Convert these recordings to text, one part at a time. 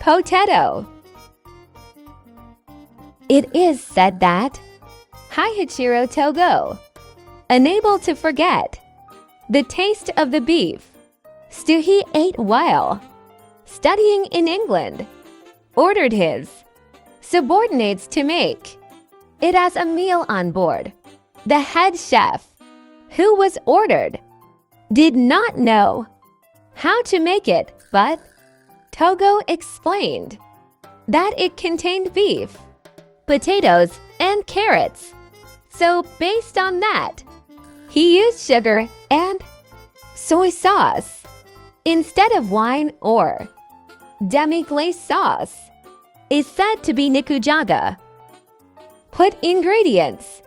Potato. It is said that Hihachiro Togo, unable to forget the taste of the beef stew he ate while studying in England, ordered his subordinates to make it as a meal on board. The head chef, who was ordered, did not know how to make it, but Togo explained that it contained beef, potatoes, and carrots. So based on that, he used sugar and soy sauce instead of wine, or demi-glace sauce is said to be Nikujaga. Put ingredients.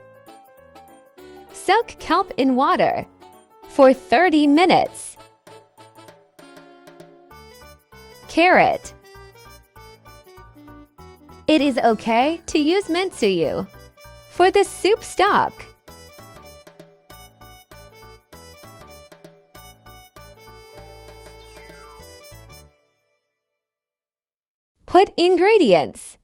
Soak kelp in water for 30 minutes. Carrot. It is okay to use mentsuyu for the soup stock. Put ingredients.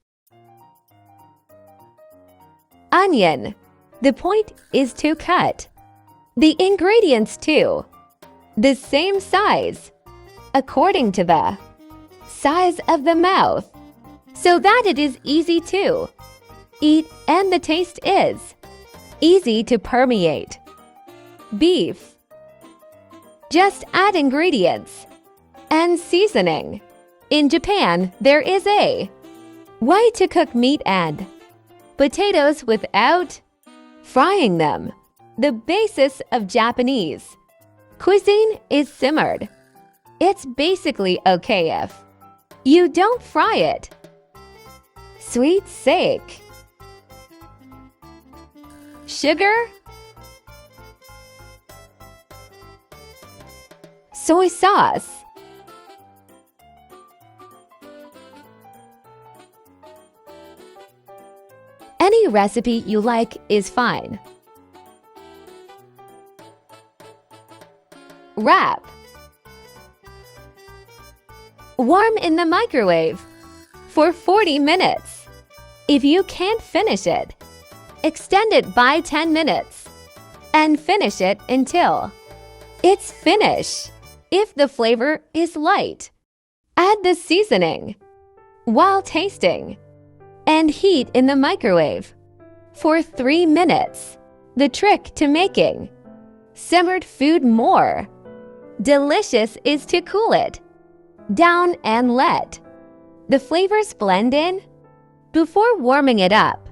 Onion. The point is to cut the ingredients to the same size according to the size of the mouth, so that it is easy to eat and the taste is easy to permeate. Beef. Just add ingredients and seasoning. In Japan, there is a way to cook meat and potatoes without frying them. The basis of Japanese cuisine is simmered. It's basically okay if you don't fry it. Sweet sake. Sugar. Soy sauce. Any recipe you like is fine. Wrap. Warm in the microwave for 40 minutes. If you can't finish it, extend it by 10 minutes and finish it until it's finished. If the flavor is light, add the seasoning while tasting and heat in the microwave for 3 minutes. The trick to making simmered food more delicious is to cool it down and let the flavors blend in before warming it up.